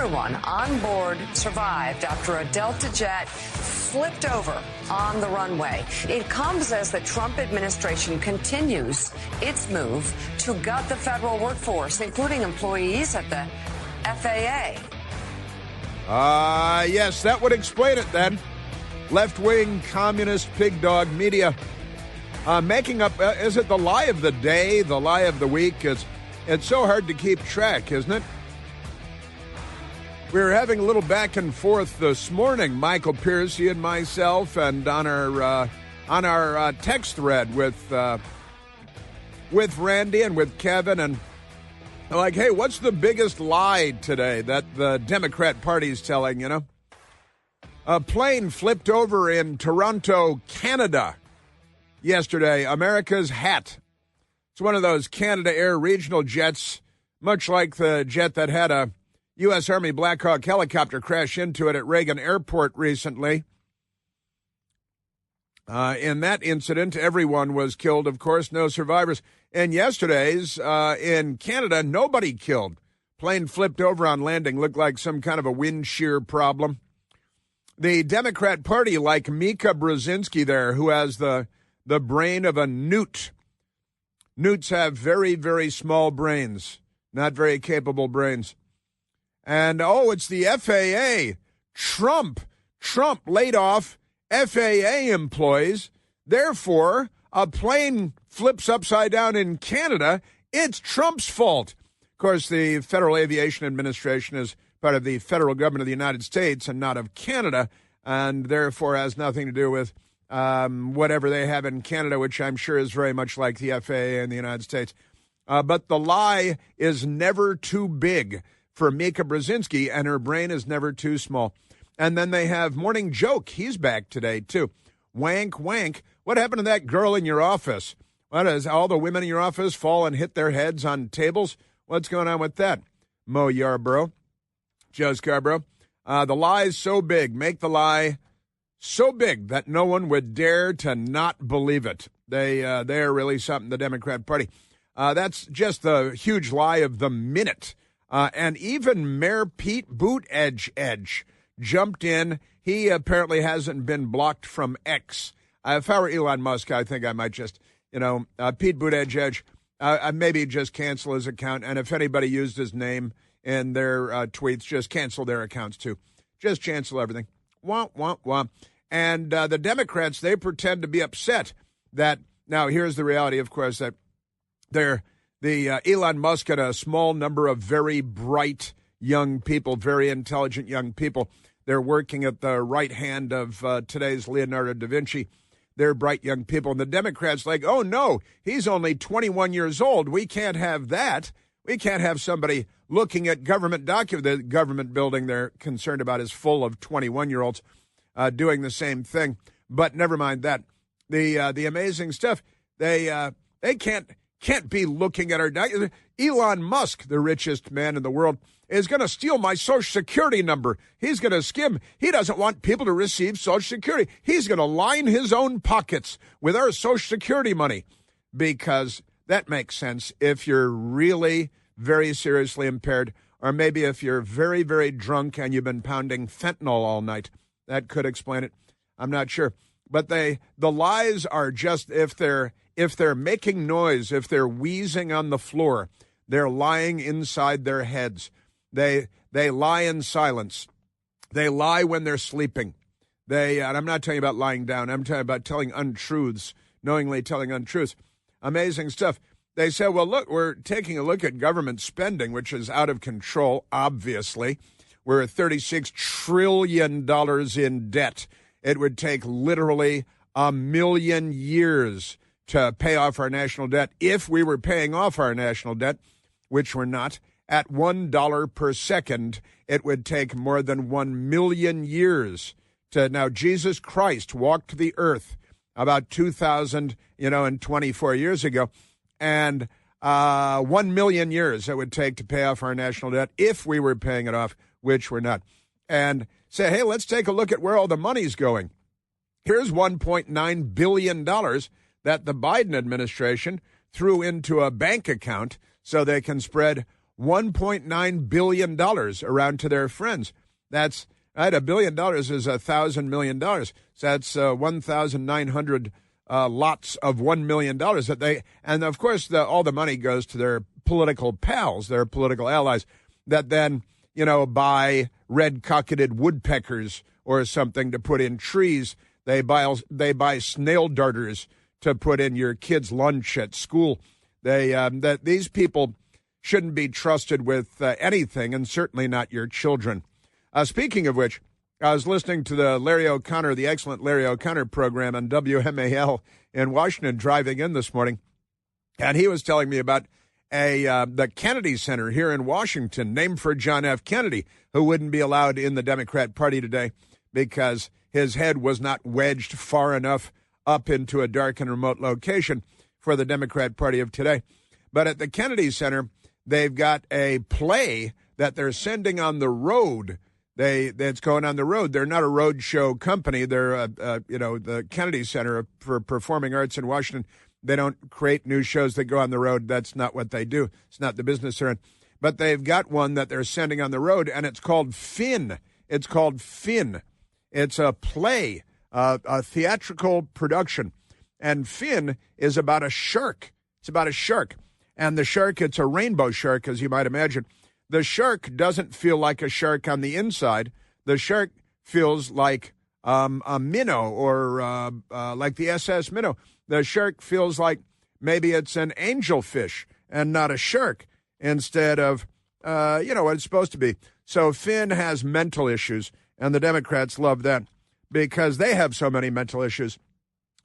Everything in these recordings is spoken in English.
everyone on board survived after a Delta jet flipped over on the runway. It comes as the Trump administration continues its move to gut the federal workforce, including employees at the FAA. Yes, that would explain it then. Left-wing communist pig dog media making up, is it the lie of the day, the lie of the week? It's so hard to keep track, isn't it? We were having a little back and forth this morning, Michael Piercy and myself, and on our text thread with Randy and with Kevin, and like, hey, what's the biggest lie today that the Democrat Party's telling, you know? A plane flipped over in Toronto, Canada yesterday, America's hat. It's one of those Canada Air regional jets, much like the jet that had a U.S. Army Black Hawk helicopter crash into it at Reagan Airport recently. In that incident, everyone was killed, of course, no survivors. And yesterday's, in Canada, nobody killed. Plane flipped over on landing, looked like some kind of a wind shear problem. The Democrat Party, like Mika Brzezinski there, who has the brain of a newt. Newts have very, very small brains, not very capable brains. And, it's the FAA. Trump laid off FAA employees. Therefore, a plane flips upside down in Canada. It's Trump's fault. Of course, the Federal Aviation Administration is part of the federal government of the United States and not of Canada, and therefore has nothing to do with whatever they have in Canada, which I'm sure is very much like the FAA in the United States. But the lie is never too big for Mika Brzezinski, and her brain is never too small. And then they have Morning Joke. He's back today, too. Wank, wank. What happened to that girl in your office? What, does all the women in your office fall and hit their heads on tables? What's going on with that? Mo Yarborough, Joe Scarborough. The lie is so big. Make the lie so big that no one would dare to not believe it. They are really something, the Democrat Party. That's just the huge lie of the minute. And even Mayor Pete Buttigieg jumped in. He apparently hasn't been blocked from X. If I were Elon Musk, I think I might just, Pete Buttigieg, maybe just cancel his account. And if anybody used his name in their tweets, just cancel their accounts too. Just cancel everything. Wah, wah, wah. And the Democrats, they pretend to be upset that, now here's the reality, of course, that Elon Musk and a small number of very bright young people, very intelligent young people, they're working at the right hand of today's Leonardo da Vinci. They're bright young people. And the Democrats like, oh, no, he's only 21 years old. We can't have that. We can't have somebody looking at government documents. The government building they're concerned about is full of 21-year-olds doing the same thing. But never mind that. The amazing stuff, they can't be looking at our documents. Elon Musk, the richest man in the world, is going to steal my Social Security number. He's going to skim. He doesn't want people to receive Social Security. He's going to line his own pockets with our Social Security money, because that makes sense if you're really very seriously impaired, or maybe if you're very, very drunk and you've been pounding fentanyl all night. That could explain it. I'm not sure. But the lies are just, if they're making noise, if they're wheezing on the floor, they're lying inside their heads. They lie in silence. They lie when they're sleeping. And I'm not telling you about lying down. I'm talking about telling untruths, knowingly telling untruths. Amazing stuff. They say, well, look, we're taking a look at government spending, which is out of control, obviously. We're at $36 trillion in debt. It would take literally 1,000,000 years to pay off our national debt. If we were paying off our national debt, which we're not, at $1 per second, it would take more than 1,000,000 years to. Now, Jesus Christ walked the earth about 2,024 years ago, and 1,000,000 years it would take to pay off our national debt if we were paying it off, which we're not. And say, hey, let's take a look at where all the money's going. Here's $1.9 billion that the Biden administration threw into a bank account so they can spread $1.9 billion around to their friends. That's right. $1 billion is $1,000 million. So that's 1,900 lots of $1 million that they, and of course, all the money goes to their political pals, their political allies, that then, buy red-cocketed woodpeckers or something to put in trees. They buy snail darters to put in your kids' lunch at school. That these people shouldn't be trusted with anything, and certainly not your children. Speaking of which, I was listening to the excellent Larry O'Connor program on WMAL in Washington driving in this morning, and he was telling me about the Kennedy Center here in Washington, named for John F. Kennedy, who wouldn't be allowed in the Democrat Party today because his head was not wedged far enough up into a dark and remote location for the Democrat Party of today. But at the Kennedy Center, they've got a play that they're sending on the road. That's going on the road. They're not a road show company. They're, the Kennedy Center for Performing Arts in Washington. They don't create new shows that go on the road. That's not what they do. It's not the business they're in. But they've got one that they're sending on the road, and it's called Finn. It's called Finn. It's a play, a theatrical production. And Finn is about a shark. It's about a shark. And the shark, it's a rainbow shark, as you might imagine. The shark doesn't feel like a shark on the inside. The shark feels like a minnow or like the SS Minnow. The shark feels like maybe it's an angelfish and not a shark instead of, what it's supposed to be. So Finn has mental issues, and the Democrats love that because they have so many mental issues,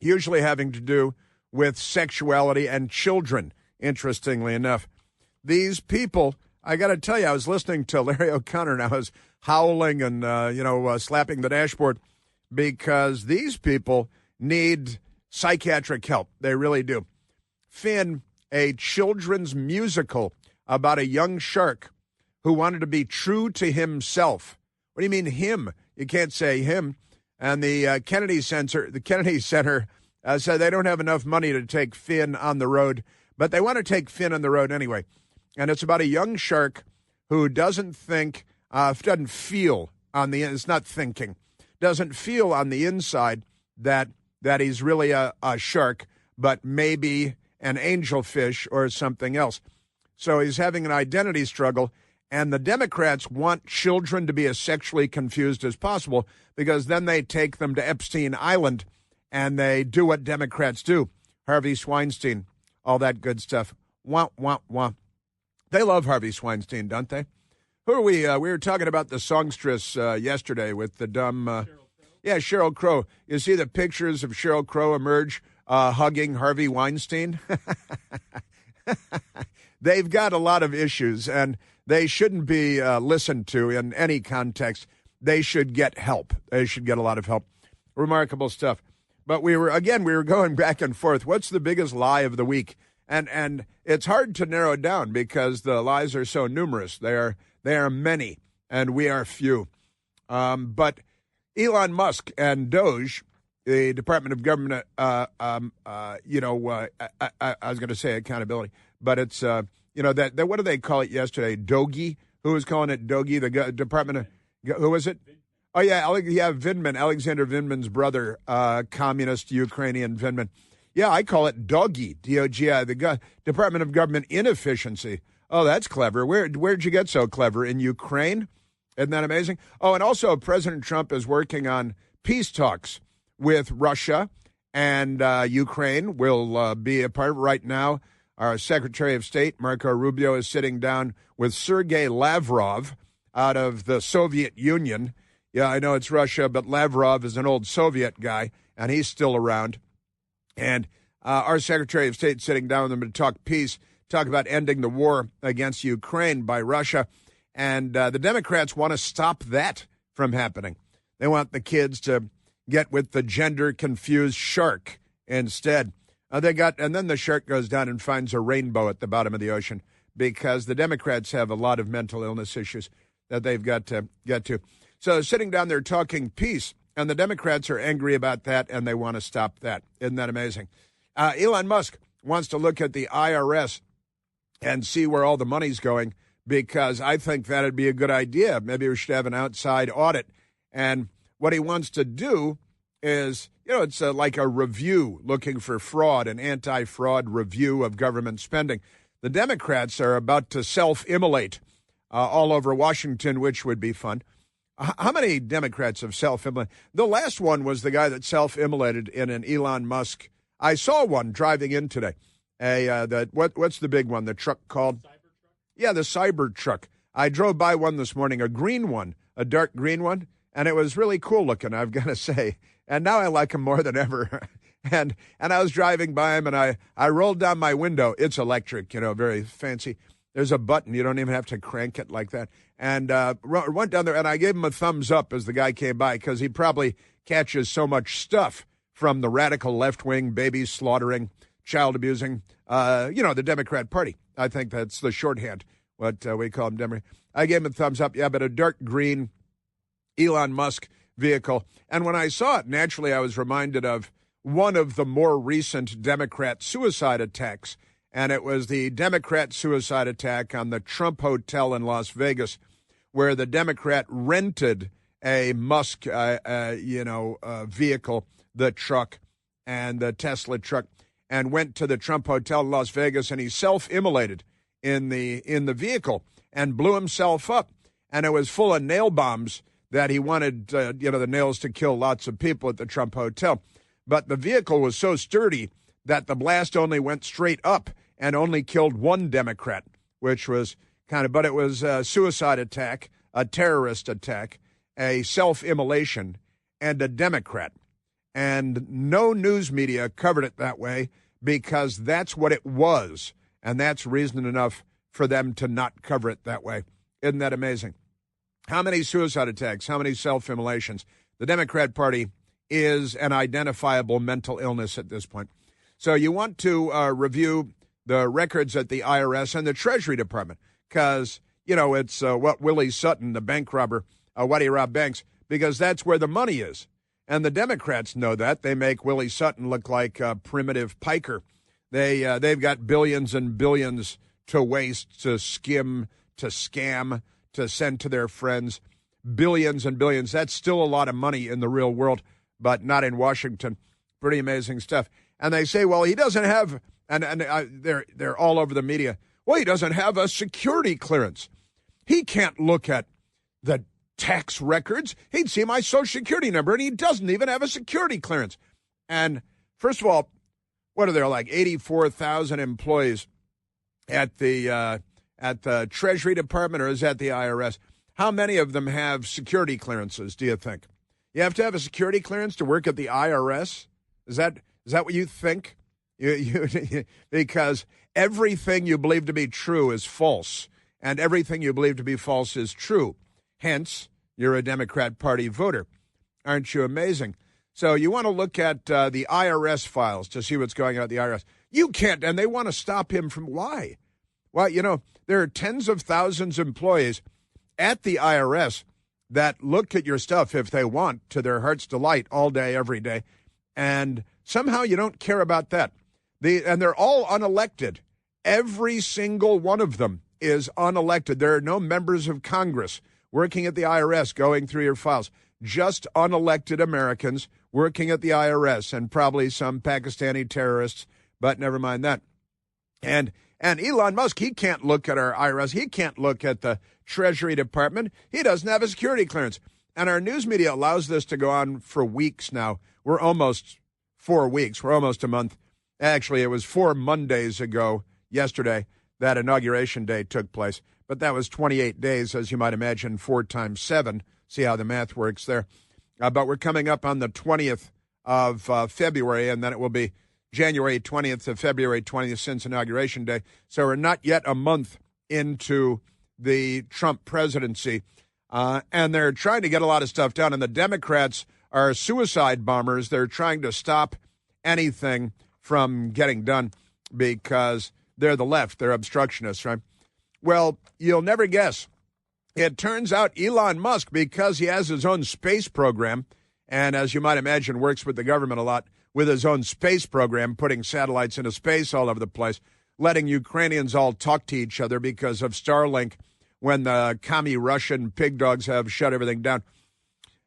usually having to do with sexuality and children, interestingly enough. These people, I got to tell you, I was listening to Larry O'Connor, and I was howling and, slapping the dashboard because these people need psychiatric help. They really do. Finn, a children's musical about a young shark who wanted to be true to himself. What do you mean him? You can't say him. And the Kennedy Center said they don't have enough money to take Finn on the road, but they want to take Finn on the road anyway. And it's about a young shark who doesn't feel on the inside that he's really a shark, but maybe an angelfish or something else. So he's having an identity struggle, and the Democrats want children to be as sexually confused as possible because then they take them to Epstein Island and they do what Democrats do. Harvey Weinstein, all that good stuff. Wah, wah, wah. They love Harvey Weinstein, don't they? Who are we? We were talking about the songstress yesterday with the dumb... Sheryl Crow. You see the pictures of Sheryl Crow emerge hugging Harvey Weinstein? They've got a lot of issues, and they shouldn't be listened to in any context. They should get help. They should get a lot of help. Remarkable stuff. But we were going back and forth. What's the biggest lie of the week? And it's hard to narrow down because the lies are so numerous. They are many, and we are few. But Elon Musk and Doge, the Department of Government, I was going to say accountability, but it's, that what did they call it yesterday? Doge? Who was calling it Doge? The Department of, who was it? Oh, yeah, Vindman, Alexander Vindman's brother, communist Ukrainian Vindman. Yeah, I call it Doggy, D-O-G-I, the Department of Government Inefficiency. Oh, that's clever. Where'd you get so clever? In Ukraine? Isn't that amazing? Oh, and also President Trump is working on peace talks with Russia, and Ukraine will be a part of it right now. Our Secretary of State, Marco Rubio, is sitting down with Sergei Lavrov out of the Soviet Union. Yeah, I know it's Russia, but Lavrov is an old Soviet guy, and he's still around. And our Secretary of State sitting down with them to talk peace, talk about ending the war against Ukraine by Russia. And the Democrats want to stop that from happening. They want the kids to get with the gender-confused shark instead. And then the shark goes down and finds a rainbow at the bottom of the ocean because the Democrats have a lot of mental illness issues that they've got to get to. So sitting down there talking peace, and the Democrats are angry about that, and they want to stop that. Isn't that amazing? Elon Musk wants to look at the IRS and see where all the money's going because I think that'd be a good idea. Maybe we should have an outside audit. And what he wants to do is, it's like a review looking for fraud, an anti-fraud review of government spending. The Democrats are about to self-immolate all over Washington, which would be fun. How many Democrats have self-immolated? The last one was the guy that self-immolated in an Elon Musk. I saw one driving in today. What's the big one? The truck called? Cybertruck? Yeah, the Cybertruck. I drove by one this morning, a green one, a dark green one, and it was really cool looking, I've got to say. And now I like him more than ever. and I was driving by him, and I rolled down my window. It's electric, very fancy. There's a button. You don't even have to crank it like that. And went down there, and I gave him a thumbs up as the guy came by because he probably catches so much stuff from the radical left wing, baby slaughtering, child abusing, the Democrat Party. I think that's the shorthand, what we call them, Democrat. I gave him a thumbs up, yeah, but a dark green Elon Musk vehicle. And when I saw it, naturally, I was reminded of one of the more recent Democrat suicide attacks. And it was the Democrat suicide attack on the Trump Hotel in Las Vegas, where the Democrat rented a Musk, vehicle, the truck, and the Tesla truck, and went to the Trump Hotel in Las Vegas, and he self-immolated in the vehicle and blew himself up. And it was full of nail bombs that he wanted, the nails to kill lots of people at the Trump Hotel. But the vehicle was so sturdy that the blast only went straight up and only killed one Democrat, which was but it was a suicide attack, a terrorist attack, a self-immolation, and a Democrat. And no news media covered it that way because that's what it was. And that's reason enough for them to not cover it that way. Isn't that amazing? How many suicide attacks, how many self-immolations? The Democrat Party is an identifiable mental illness at this point. So you want to review the records at the IRS and the Treasury Department because, it's Willie Sutton, the bank robber, why do you rob banks? Because that's where the money is. And the Democrats know that. They make Willie Sutton look like a primitive piker. They've got billions and billions to waste, to skim, to scam, to send to their friends. Billions and billions. That's still a lot of money in the real world, but not in Washington. Pretty amazing stuff. And they say, well, he doesn't have, and they're all over the media, well, he doesn't have a security clearance. He can't look at the tax records. He'd see my Social Security number, and he doesn't even have a security clearance. And first of all, what are there, like 84,000 employees at the Treasury Department, or is that the IRS? How many of them have security clearances, do you think? You have to have a security clearance to work at the IRS? Is that what you think? Because everything you believe to be true is false, and everything you believe to be false is true. Hence, you're a Democrat Party voter. Aren't you amazing? So you want to look at the IRS files to see what's going on at the IRS. You can't, and they want to stop him from why? Well, there are tens of thousands of employees at the IRS that look at your stuff if they want to their heart's delight all day, every day. And somehow you don't care about that. And they're all unelected. Every single one of them is unelected. There are no members of Congress working at the IRS going through your files. Just unelected Americans working at the IRS, and probably some Pakistani terrorists, but never mind that. And Elon Musk, he can't look at our IRS. He can't look at the Treasury Department. He doesn't have a security clearance. And our news media allows this to go on for weeks now. We're almost 4 weeks. We're almost a month. Actually, it was 4 Mondays ago, yesterday, that Inauguration Day took place. But that was 28 days, as you might imagine, 4 times 7. See how the math works there. But we're coming up on the 20th of February, and then it will be January 20th to February 20th since Inauguration Day. So we're not yet a month into the Trump presidency. And they're trying to get a lot of stuff done. And the Democrats are suicide bombers. They're trying to stop anything from getting done because they're the left. They're obstructionists, right? Well, you'll never guess. It turns out Elon Musk, because he has his own space program, and as you might imagine, works with the government a lot with his own space program, putting satellites into space all over the place, letting Ukrainians all talk to each other because of Starlink when the commie Russian pig dogs have shut everything down.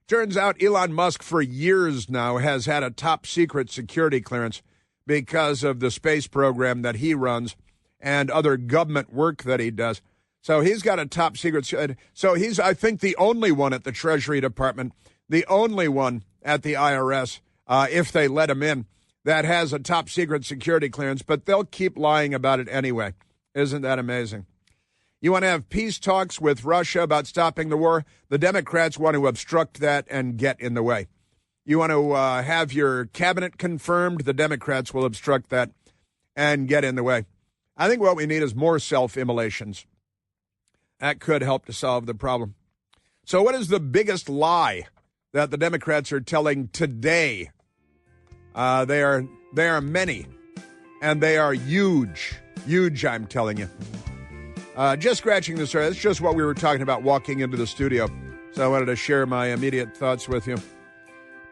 Turns out Elon Musk for years now has had a top secret security clearance because of the space program that he runs and other government work that he does. So he's got a top secret. So he's, I think, the only one at the Treasury Department, the only one at the IRS, if they let him in, that has a top secret security clearance, but they'll keep lying about it anyway. Isn't that amazing? You want to have peace talks with Russia about stopping the war? The Democrats want to obstruct that and get in the way. You want to have your cabinet confirmed? The Democrats will obstruct that and get in the way. I think what we need is more self-immolations. That could help to solve the problem. So what is the biggest lie that the Democrats are telling today? They are many, and they are huge, I'm telling you. Just scratching the surface. That's just what we were talking about walking into the studio. So I wanted to share my immediate thoughts with you.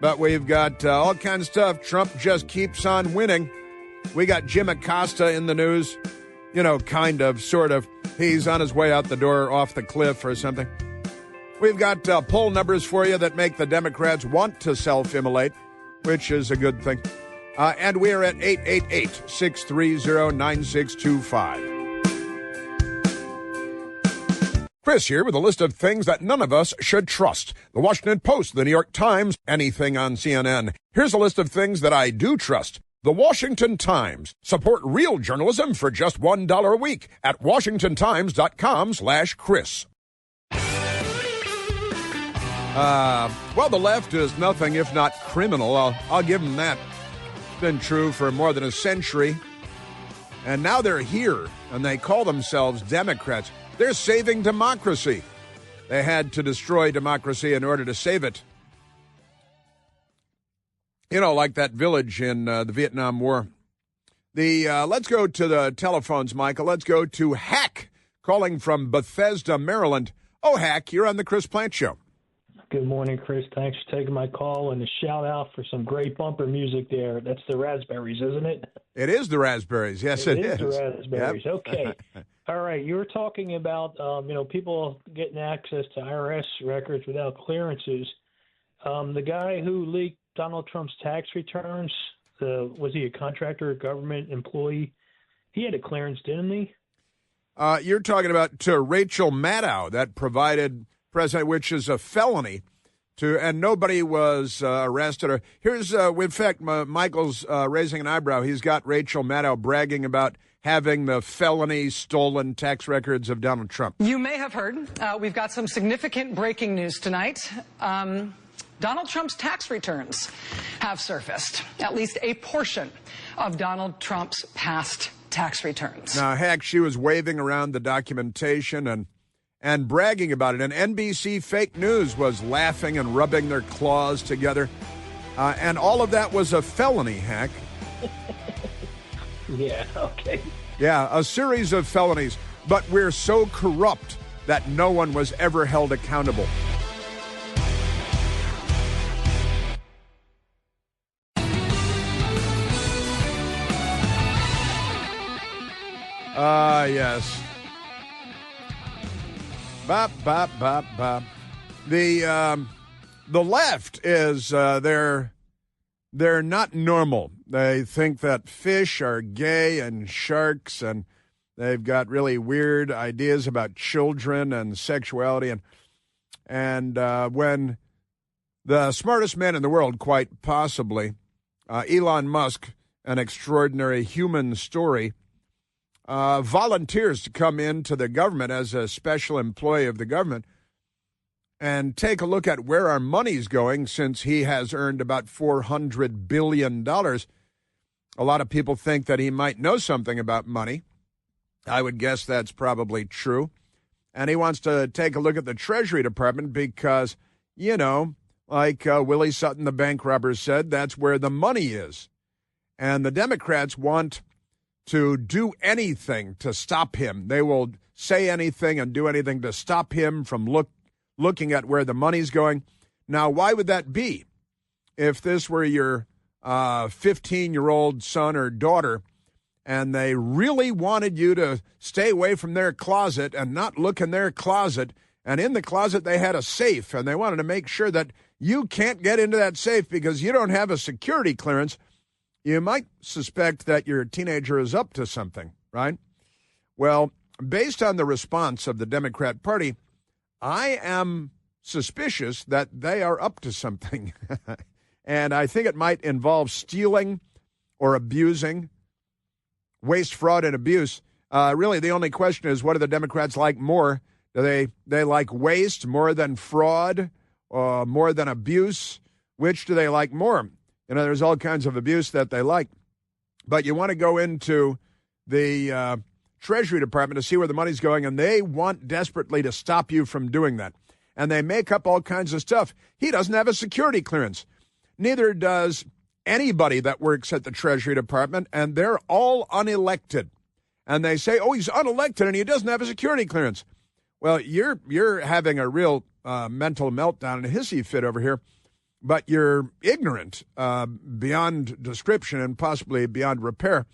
But we've got all kinds of stuff. Trump just keeps on winning. We got Jim Acosta in the news. You know, kind of, sort of. He's on his way out the door off the cliff or something. We've got poll numbers for you that make the Democrats want to self-immolate, which is a good thing. And we're at 888-630-9625. Chris here with a list of things that none of us should trust. The Washington Post, the New York Times, anything on CNN. Here's a list of things that I do trust. The Washington Times. Support real journalism for just $1 a week at washingtontimes.com/Chris. Well, the left is nothing if not criminal. I'll give them that. It's been true for more than a century. And now they're here, and they call themselves Democrats. They're saving democracy. They had to destroy democracy in order to save it. You know, like that village in the Vietnam War. Let's go to the telephones, Michael. Let's go to Hack, calling from Bethesda, Maryland. Oh, Hack, you're on the Chris Plant Show. Good morning, Chris. Thanks for taking my call, and a shout-out for some great bumper music there. That's the Raspberries, isn't it? It is the Raspberries. Yes, it is. It is the Raspberries. Yep. Okay. All right. You were talking about, people getting access to IRS records without clearances. The guy who leaked Donald Trump's tax returns, was he a contractor or government employee? He had a clearance, didn't he? You're talking about to Rachel Maddow that provided President, which is a felony, and nobody was arrested. Or here's, in fact, Michael's raising an eyebrow. He's got Rachel Maddow bragging about having the felony stolen tax records of Donald Trump. You may have heard, we've got some significant breaking news tonight. Donald Trump's tax returns have surfaced, at least a portion of Donald Trump's past tax returns. Now, heck, she was waving around the documentation and bragging about it. And NBC Fake News was laughing and rubbing their claws together. And all of that was a felony, Hack. Yeah, okay. Yeah, a series of felonies. But we're so corrupt that no one was ever held accountable. Yes. Bop, bop, bop, bop. The left is, they're not normal. They think that fish are gay and sharks, and they've got really weird ideas about children and sexuality. And when the smartest man in the world, quite possibly, Elon Musk, an extraordinary human story, volunteers to come into the government as a special employee of the government and take a look at where our money's going, since he has earned about $400 billion. A lot of people think that he might know something about money. I would guess that's probably true. And he wants to take a look at the Treasury Department because, like Willie Sutton, the bank robber, said, that's where the money is. And the Democrats want to do anything to stop him. They will say anything and do anything to stop him from looking at where the money's going. Now, why would that be? If this were your 15-year-old son or daughter and they really wanted you to stay away from their closet and not look in their closet. And in the closet, they had a safe, and they wanted to make sure that you can't get into that safe because you don't have a security clearance. You might suspect that your teenager is up to something, right? Well, based on the response of the Democrat Party, I am suspicious that they are up to something. And I think it might involve stealing or abusing, waste, fraud, and abuse. Really, the only question is, what do the Democrats like more? Do they like waste more than fraud, more than abuse? Which do they like more? You know, there's all kinds of abuse that they like. But you want to go into the Treasury Department to see where the money's going, and they want desperately to stop you from doing that. And they make up all kinds of stuff. He doesn't have a security clearance. Neither does anybody that works at the Treasury Department, and they're all unelected. And they say, oh, he's unelected and he doesn't have a security clearance. Well, you're having a real mental meltdown and a hissy fit over here, but you're ignorant beyond description and possibly beyond repair.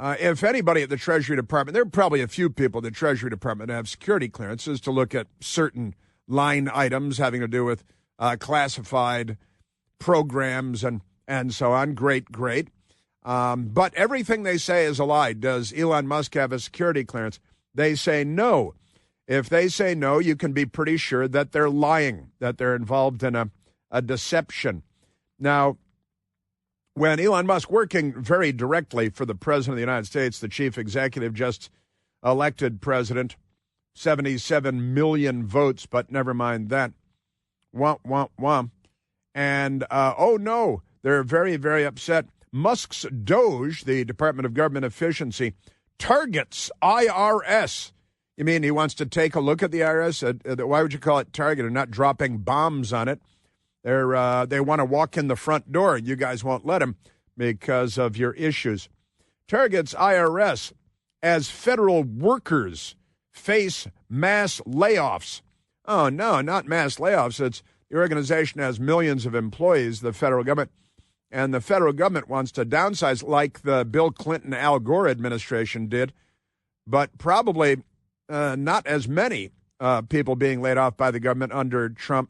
If anybody at the Treasury Department, there are probably a few people at the Treasury Department that have security clearances to look at certain line items having to do with classified programs and so on. Great. But everything they say is a lie. Does Elon Musk have a security clearance? They say no. If they say no, you can be pretty sure that they're lying, that they're involved in a deception. Now, when Elon Musk, working very directly for the President of the United States, the chief executive, just elected president, 77 million votes, but never mind that. Womp. And, oh no, they're very, very upset. Musk's DOGE, the Department of Government Efficiency, targets IRS. You mean he wants to take a look at the IRS? Why would you call it target and not dropping bombs on it? They want to walk in the front door. You guys won't let them because of your issues. Targets IRS as federal workers face mass layoffs. Oh, no, not mass layoffs. It's the organization has millions of employees, the federal government, and the federal government wants to downsize like the Bill Clinton Al Gore administration did, but probably not as many people being laid off by the government under Trump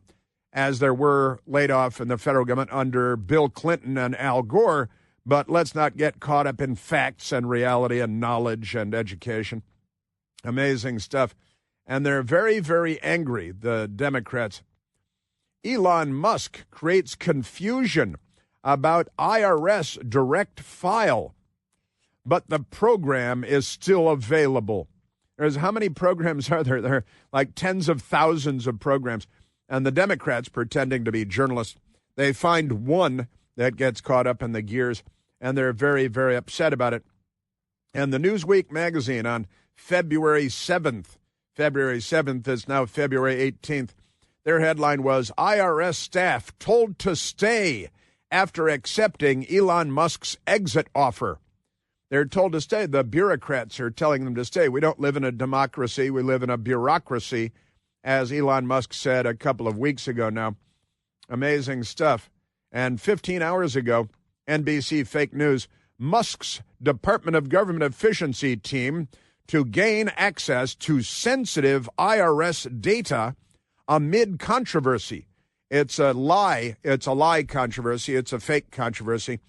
as there were laid off in the federal government under Bill Clinton and Al Gore. But let's not get caught up in facts and reality and knowledge and education. Amazing stuff. And they're very, very angry, the Democrats. Elon Musk creates confusion about IRS direct file, but the program is still available. How many programs are there? There are like tens of thousands of programs. And the Democrats, pretending to be journalists, they find one that gets caught up in the gears, and they're very, very upset about it. And the Newsweek magazine on February 7th is now February 18th, their headline was, IRS staff told to stay after accepting Elon Musk's exit offer. They're told to stay. The bureaucrats are telling them to stay. We don't live in a democracy. We live in a bureaucracy, as Elon Musk said a couple of weeks ago now. Amazing stuff. And 15 hours ago, NBC Fake News, Musk's Department of Government Efficiency team to gain access to sensitive IRS data amid controversy. It's a lie. It's a lie controversy. It's a fake controversy.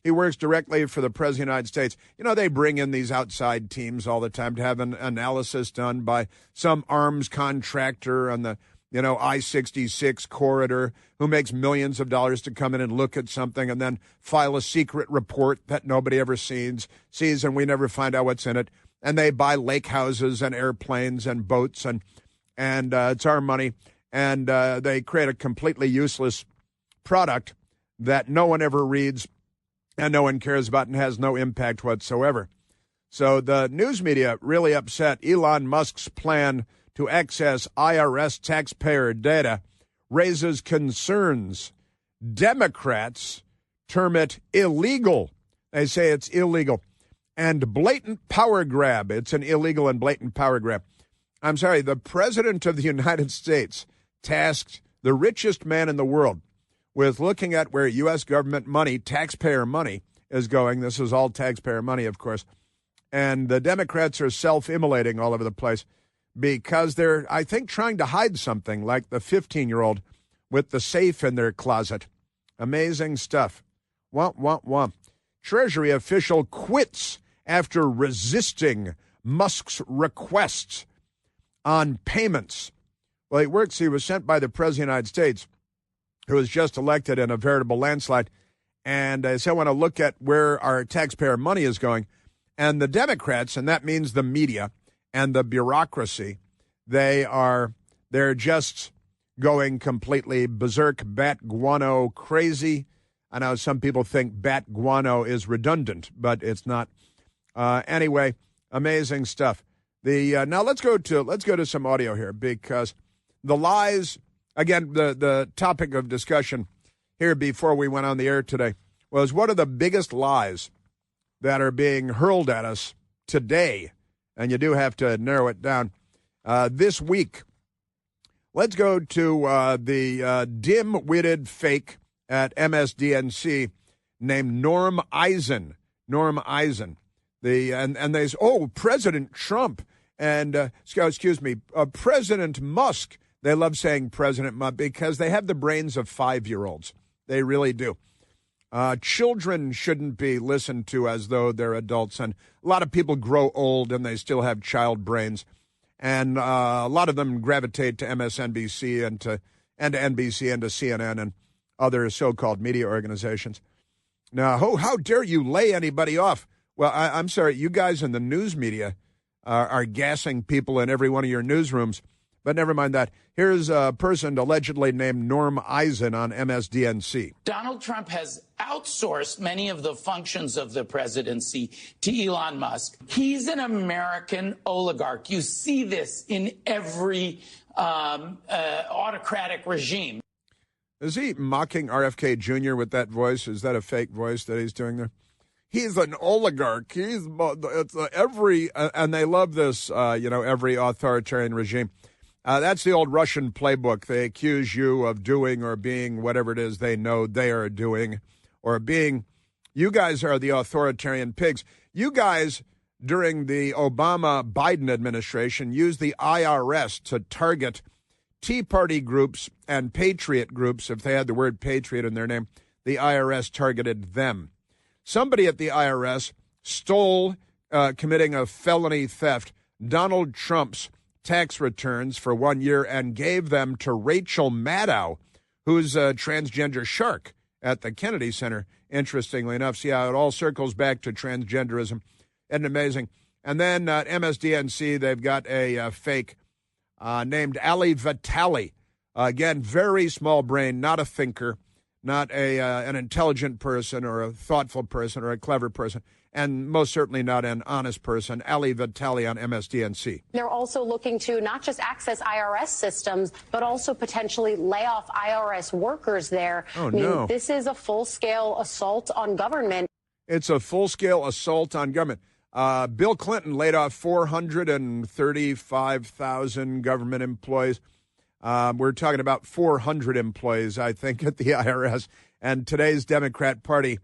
He works directly for the President of the United States. You know, they bring in these outside teams all the time to have an analysis done by some arms contractor on the, I-66 corridor who makes millions of dollars to come in and look at something and then file a secret report that nobody ever sees, and we never find out what's in it. And they buy lake houses and airplanes and boats, and it's our money. And they create a completely useless product that no one ever reads and no one cares about and has no impact whatsoever. So the news media really upset. Elon Musk's plan to access IRS taxpayer data raises concerns. Democrats term it illegal. They say it's illegal. And blatant power grab. It's an illegal and blatant power grab. I'm sorry, the President of the United States tasked the richest man in the world with looking at where U.S. government money, taxpayer money, is going. This is all taxpayer money, of course. And the Democrats are self-immolating all over the place because they're, I think, trying to hide something, like the 15-year-old with the safe in their closet. Amazing stuff. Womp, womp, womp. Treasury official quits after resisting Musk's requests on payments. Well, he was sent by the President of the United States, who was just elected in a veritable landslide, and said, I want to look at where our taxpayer money is going. And the Democrats, and that means the media and the bureaucracy, they're just going completely berserk, bat guano crazy. I know some people think bat guano is redundant, but it's not. Anyway, amazing stuff. Now let's go to some audio here, because the lies, again, the topic of discussion here before we went on the air today was, what are the biggest lies that are being hurled at us today? And you do have to narrow it down. This week, let's go to the dim-witted fake at MSDNC named Norm Eisen. Norm Eisen. And they say, President Trump and, President Musk. They love saying President Musk because they have the brains of 5-year-olds. They really do. Children shouldn't be listened to as though they're adults. And a lot of people grow old and they still have child brains. And a lot of them gravitate to MSNBC and to NBC and to CNN and other so-called media organizations. Now, how dare you lay anybody off? Well, I'm sorry, you guys in the news media are gassing people in every one of your newsrooms. But never mind that. Here's a person allegedly named Norm Eisen on MSDNC. Donald Trump has outsourced many of the functions of the presidency to Elon Musk. He's an American oligarch. You see this in every autocratic regime. Is he mocking RFK Jr. with that voice? Is that a fake voice that he's doing there? He's an oligarch. And they love this, every authoritarian regime. That's the old Russian playbook. They accuse you of doing or being whatever it is they know they are doing or being. You guys are the authoritarian pigs. You guys, during the Obama-Biden administration, used the IRS to target Tea Party groups and patriot groups. If they had the word patriot in their name, the IRS targeted them. Somebody at the IRS stole, committing a felony theft, Donald Trump's tax returns for 1 year and gave them to Rachel Maddow, who's a transgender shark at the Kennedy Center, interestingly enough. See how it all circles back to transgenderism. Isn't it amazing? And then at MSDNC, they've got a fake named Ali Vitali. Again, very small brain, not a thinker, not an intelligent person or a thoughtful person or a clever person, and most certainly not an honest person. Ali Vitali on MSDNC. They're also looking to not just access IRS systems, but also potentially lay off IRS workers there. Oh, no. This is a full-scale assault on government. It's a full-scale assault on government. Bill Clinton laid off 435,000 government employees. We're talking about 400 employees, I think, at the IRS. And today's Democrat Party,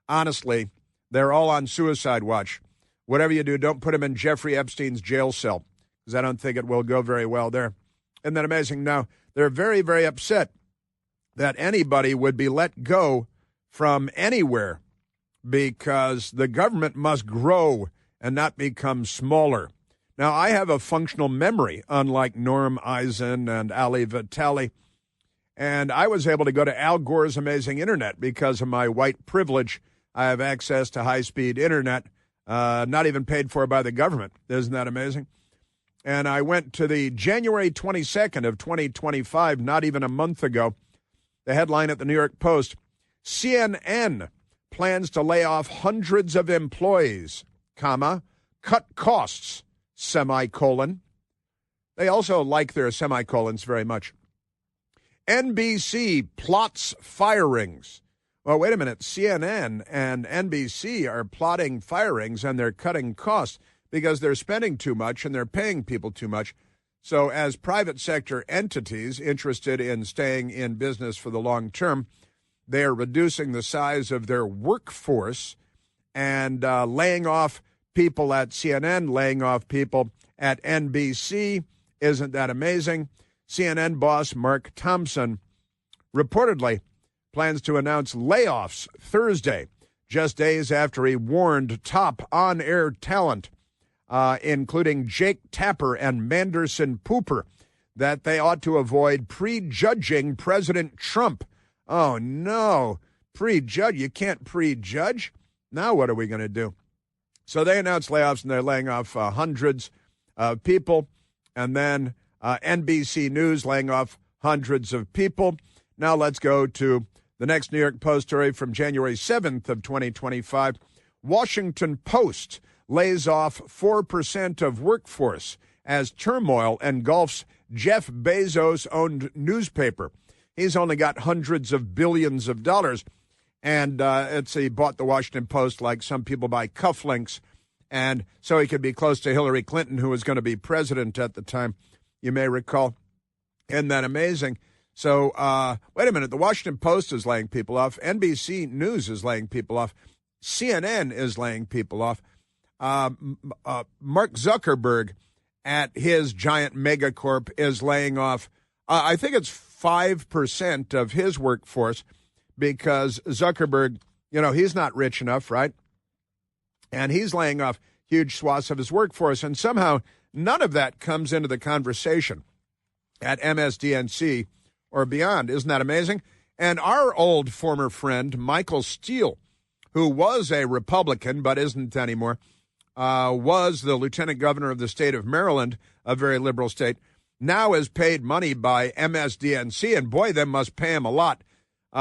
honestly, they're all on suicide watch. Whatever you do, don't put them in Jeffrey Epstein's jail cell, because I don't think it will go very well there. Isn't that amazing? Now, they're very, very upset that anybody would be let go from anywhere, because the government must grow and not become smaller. Now, I have a functional memory, unlike Norm Eisen and Ali Vitali, and I was able to go to Al Gore's amazing internet because of my white privilege. I have access to high-speed internet, not even paid for by the government. Isn't that amazing? And I went to the January 22nd of 2025, not even a month ago. The headline at the New York Post, CNN plans to lay off hundreds of employees, comma, cut costs, semicolon. They also like their semicolons very much. NBC plots firings. Well, wait a minute. CNN and NBC are plotting firings and they're cutting costs because they're spending too much and they're paying people too much. So as private sector entities interested in staying in business for the long term, they are reducing the size of their workforce and laying off people at CNN, laying off people at NBC. Isn't that amazing? CNN boss Mark Thompson reportedly plans to announce layoffs Thursday, just days after he warned top on-air talent, including Jake Tapper and Manderson Pooper, that they ought to avoid prejudging President Trump. Oh, no. Prejudge? You can't prejudge? Now what are we going to do? So they announced layoffs, and they're laying off hundreds of people. And then NBC News laying off hundreds of people. Now let's go to the next New York Post story from January 7th of 2025. Washington Post lays off 4% of workforce as turmoil engulfs Jeff Bezos-owned newspaper. He's only got hundreds of billions of dollars. And he bought the Washington Post like some people buy cufflinks. And so he could be close to Hillary Clinton, who was going to be president at the time, you may recall. Isn't that amazing? So, wait a minute. The Washington Post is laying people off. NBC News is laying people off. CNN is laying people off. Mark Zuckerberg at his giant megacorp is laying off, I think it's 5% of his workforce, because Zuckerberg, he's not rich enough, right? And he's laying off huge swaths of his workforce. And somehow none of that comes into the conversation at MSDNC or beyond. Isn't that amazing? And our old former friend, Michael Steele, who was a Republican but isn't anymore, was the lieutenant governor of the state of Maryland, a very liberal state, now is paid money by MSDNC. And boy, they must pay him a lot.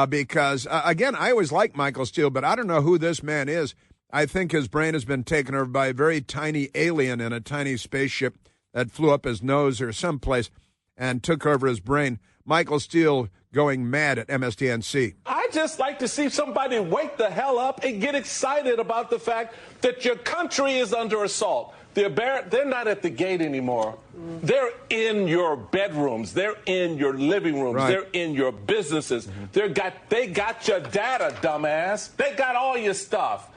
Because, again, I always liked Michael Steele, but I don't know who this man is. I think his brain has been taken over by a very tiny alien in a tiny spaceship that flew up his nose or someplace and took over his brain. Michael Steele going mad at MSDNC. I just like to see somebody wake the hell up and get excited about the fact that your country is under assault. They're not at the gate anymore. They're in your bedrooms. They're in your living rooms. Right. They're in your businesses. They got your data, dumbass. They got all your stuff.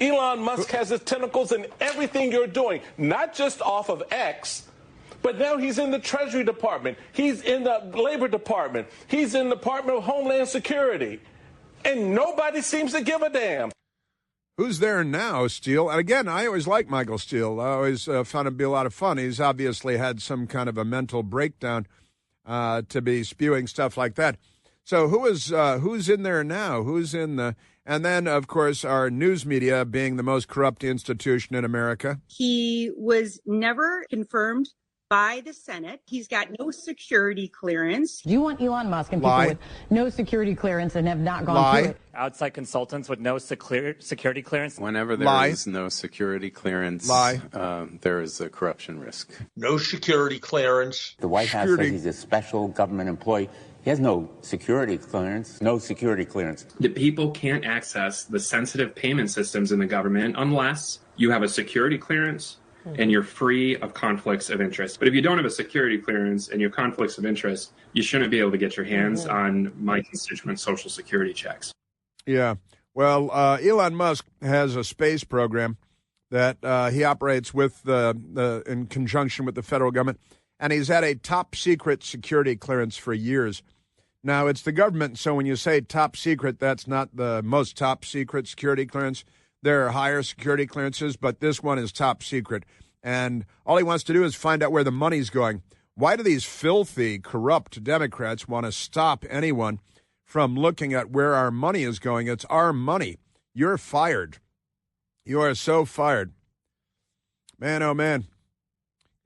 Elon Musk has his tentacles in everything you're doing, not just off of X, but now he's in the Treasury Department. He's in the Labor Department. He's in the Department of Homeland Security. And nobody seems to give a damn. Who's there now, Steele? And again, I always liked Michael Steele. I always found him to be a lot of fun. He's obviously had some kind of a mental breakdown to be spewing stuff like that. So who's in there now? Who's in the... And then, of course, our news media being the most corrupt institution in America. He was never confirmed by the Senate. He's got no security clearance. Do you want Elon Musk and people with no security clearance and have not gone through it? Outside consultants with no security clearance? Whenever there is no security clearance, there is a corruption risk. No security clearance. The White House says he's a special government employee. He has no security clearance. No security clearance. The people can't access the sensitive payment systems in the government unless you have a security clearance and you're free of conflicts of interest. But if you don't have a security clearance and you have conflicts of interest, you shouldn't be able to get your hands on my constituents' Social Security checks. Yeah. Well, Elon Musk has a space program that he operates with in conjunction with the federal government, and he's had a top secret security clearance for years. Now, it's the government, so when you say top secret, that's not the most top secret security clearance. There are higher security clearances, but this one is top secret. And all he wants to do is find out where the money's going. Why do these filthy, corrupt Democrats want to stop anyone from looking at where our money is going? It's our money. You're fired. You are so fired. Man, oh, man.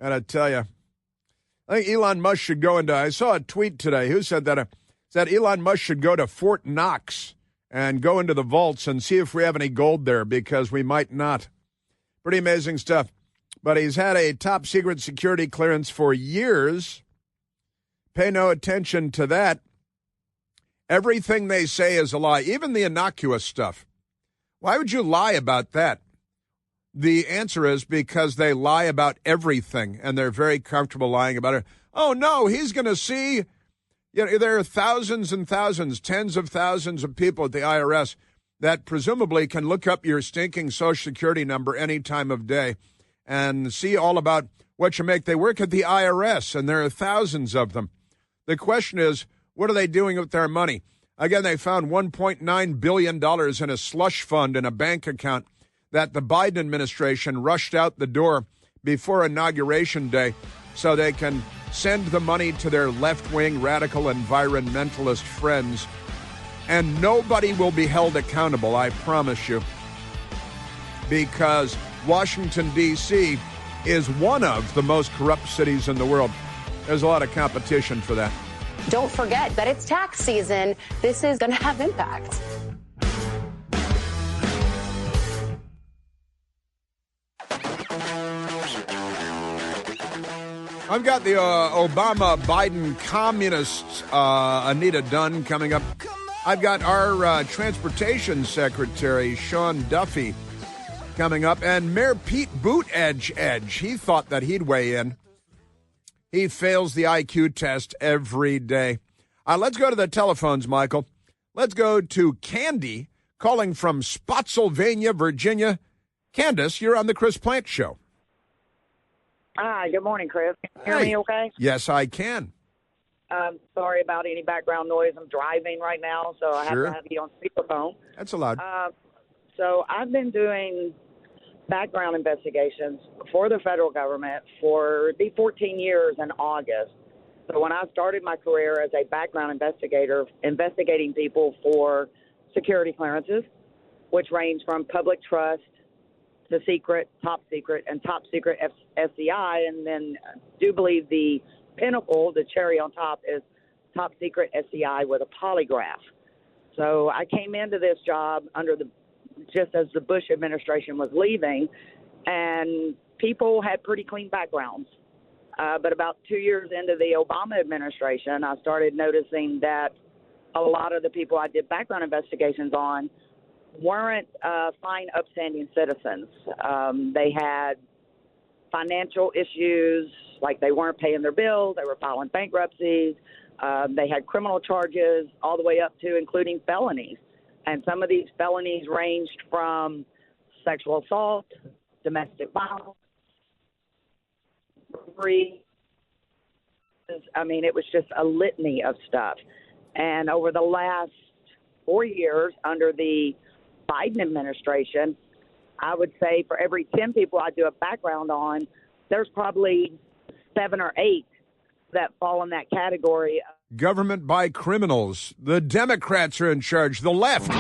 Gotta tell you. I think Elon Musk should go into, I saw a tweet today. Who said that? Said Elon Musk should go to Fort Knox and go into the vaults and see if we have any gold there, because we might not. Pretty amazing stuff. But he's had a top secret security clearance for years. Pay no attention to that. Everything they say is a lie, even the innocuous stuff. Why would you lie about that? The answer is because they lie about everything, and they're very comfortable lying about it. Oh, no, he's going to see. There are thousands and thousands, tens of thousands of people at the IRS that presumably can look up your stinking Social Security number any time of day and see all about what you make. They work at the IRS, and there are thousands of them. The question is, what are they doing with their money? Again, they found $1.9 billion in a slush fund in a bank account that the Biden administration rushed out the door before Inauguration Day so they can send the money to their left-wing radical environmentalist friends. And nobody will be held accountable, I promise you, because Washington, D.C. is one of the most corrupt cities in the world. There's a lot of competition for that. Don't forget that it's tax season. This is going to have impact. I've got the Obama-Biden communist Anita Dunn coming up. I've got our Transportation Secretary, Sean Duffy, coming up. And Mayor Pete Buttigieg, he thought that he'd weigh in. He fails the IQ test every day. Let's go to the telephones, Michael. Let's go to Candy, calling from Spotsylvania, Virginia. Candace, you're on the Chris Plante Show. Hi, good morning, Chris. Can you hear me okay? Yes, I can. Sorry about any background noise. I'm driving right now, so I have to have you on speakerphone. That's allowed. So I've been doing background investigations for the federal government for 14 years in August. So when I started my career as a background investigator, investigating people for security clearances, which range from public trust to secret, top secret, and top secret SCI, and then do believe the pinnacle, the cherry on top, is top secret SCI with a polygraph. So I came into this job just as the Bush administration was leaving, and people had pretty clean backgrounds. But about 2 years into the Obama administration, I started noticing that a lot of the people I did background investigations on weren't fine, upstanding citizens. They had financial issues, like they weren't paying their bills, they were filing bankruptcies, they had criminal charges all the way up to including felonies. And some of these felonies ranged from sexual assault, domestic violence, robbery. I mean, it was just a litany of stuff. And over the last 4 years under the Biden administration, I would say for every 10 people I do a background on, there's probably 7 or 8 that fall in that category. Government by criminals. The Democrats are in charge. The left.